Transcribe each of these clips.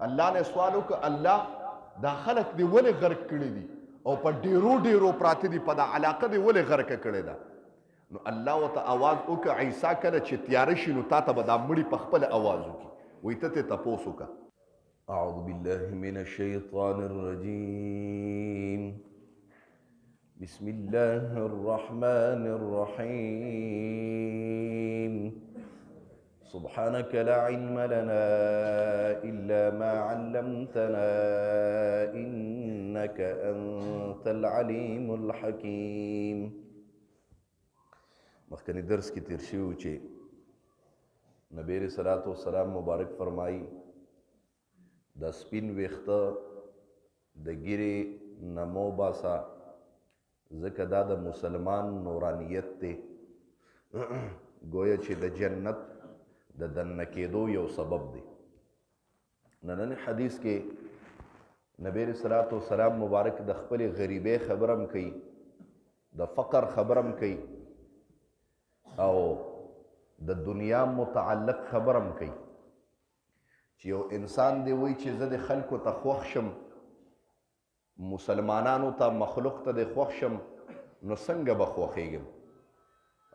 الله نه سوال وکړه الله دا خلک دې ولې غرق کړي دي او په ډیرو ډیرو پراته دي په دا علاقه دې ولې غرقه کړې ده نو الله ورته آواز وکړه عیسی کله چې تیاره شي نو تا ته به دا مړي په خپله آواز وکړي وایي ته ترې تپوس وکړه أعوذ بالله من الشيطان الرجيم بسم الله الرحمن الرحيم سبحانك لا علم لنا إلا ما علمتنا إنك أنت العليم الحكيم مخکنی درس کی تیر شوی چې نبی علیہ الصلوۃ والسلام مبارک فرمایي د سپین ویښته د ګیرې نمو باسا ځکه دا د مسلمان نورانیت دی گویا چې د جنت د دننه کېدو یو سبب دی نننی حدیث کې نبی علیہ الصلوۃ والسلام مبارک د خپلې غریبۍ خبرم کوي د فقر خبرم کوي او د دنیا متعلق خبرم کوي چې یو انسان دی وایي چې زه د خلکو ته خوښ شم مسلمانانو ته مخلوق ته د خوښ شم نو څنګه به خوښېږم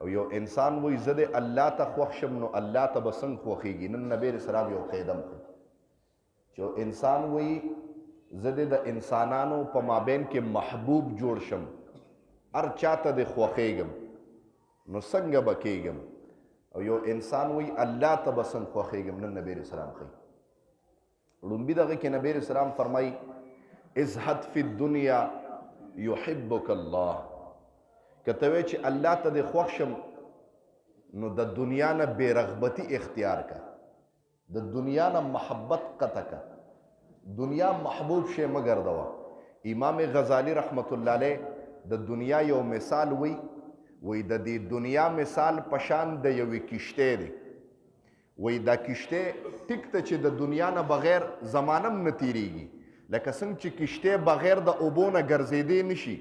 او یو انسان وایي زه د الله ته خوښ شم نو الله ته به څنګه خوښېږي نن نبی علیہ السلام یو قیدم کوي چې یو انسان وایي زه د انسانانو په مابین کې محبوب جوړ شم هر چاته د خوښېږم نو څنګه به کېږم او یو انسان وایي الله ته به څنګه خوښېږم نن نبی علیہ السلام ښیي لومبي دغه کې نبی علیہ السلام فرمایي ازهد فی الدنیا یحبک الله که ته وایې چې الله ته دې خوښ شم نو د دنیا نه بې رغبتي اختیار که د دنیا نه محبت قطع که دنیا محبوب شی مه ګرځوه امام غزالی رحمت الله علیه د دنیا یو مثال وی د دې دنیا مثال پشان د یوې کشتۍ دی وی دا کشتۍ ټیک ته چې د دنیا نه بغیر زمانه هم نه تیریږي لکه څنګه چې کشتۍ بغیر د اوبو نه ګرځېدی نشي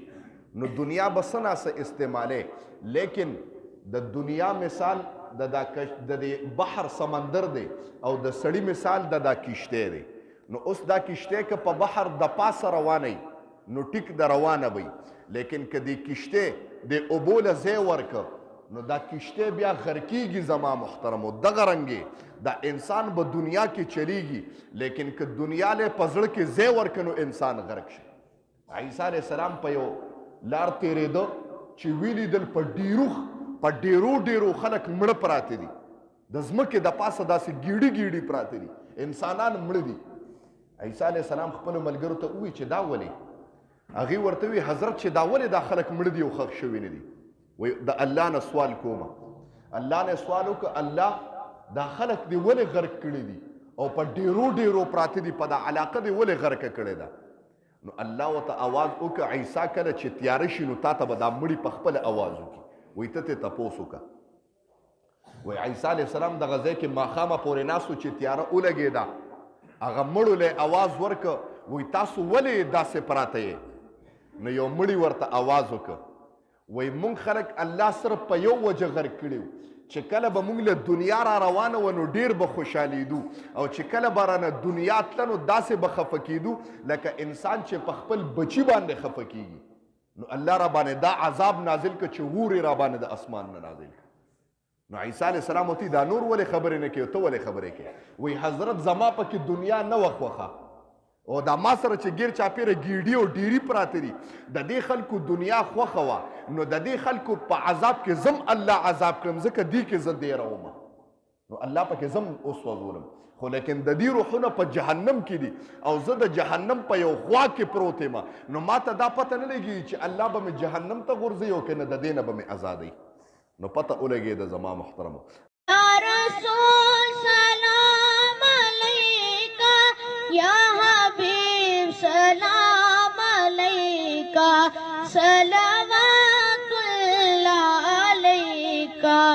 نو دنیا به څه ناسه استعمالی لیکن د دنیا مثال د بحر سمندر دی او د سړي مثال د دا کشتۍ دی نو اوس دا کشتۍ که په بحر د پاسه روانه نو ټیک د روانه وي لیکن که د کشتۍ د اوبو له ځای ورکه نو دا کشتۍ بیا غرقیږي زما محترمو دغه رنګې دا انسان به دنیا کې چلیږي لیکن که دنیا له په زړه کې ځای ورکه نو انسان غرق شي عیسی علیه السلام په یو لار تېرېده چې ولیدل په ډیرو ډیرو خلک مړه پراته دي د ځمکې د پاسه داسې ګیډي ګیډي پراته دي انسانان مړه دي عیسی علیه السلام خپلو ملګرو ته ووایي چې دا ولې هغې ورته وی حضرت چې دا ولې دا خلک مړه دي او ښخ شوي نه دي وایي د الله نه سوال کومه الله نه سوال وکړه الله دا خلک دې ولې غرق کړي دي او په ډیرو ډیرو پراته دي په دا علاقه دې ولې غرقه کړې ده نو الله ورته آواز وکړه عیسی کله چې تیاره شي نو تا ته به دا مړي په خپله آواز وکړي وایي ته ترې تپوس وکړه وایي عیسی علیه السلام دغه ځای کې ماښامه پورې ناست و چې تیاره ولګېده هغه مړو له آواز ورکړه وایي تاسو ولې داسې پراته یې نو یو مړي ورته آواز وکړه وایي موږ خلک الله صرف په یو وجه غرق کړي چې کله به موږ له دنیا را روانه وه نو ډېر به خوشحالېدو او چې کله به رانه دنیا تله نو داسې به خفه کېدو لکه انسان چې په خپل بچي باندې خفه کېږي نو الله را باندې دا عذاب نازل کړه چې وورې را باندې د اسمان نه نازل کړه نو عیسی علیه السلام ورته دا نور ولې خبرې نه کوي ته ولې خبرې کوې وایي حضرت زما پکې دنیا نه وه خوښه او دا ما سره چې ګیر چاپیره ګیډي او ډیري پراته دي د دې خلکو دنیا خوښه وه نو د دې خلکو په عذاب کې زم الله عذاب کړم ځکه دې کې زه دیره ومه نو الله پکې زم اوس وځولم خو لیکن د دې روحونه په جهنم کې دي او زه د جهنم په یو خوا کې پروت یم نو ما ته دا پته نه لګېږي چې الله به مې جهنم ته غورځوي او که نه د دې نه به مې ازادوي نو پته ولګېده زما محترمو رسول سلام علیکہ یا حبیب سلام علیکہ سلام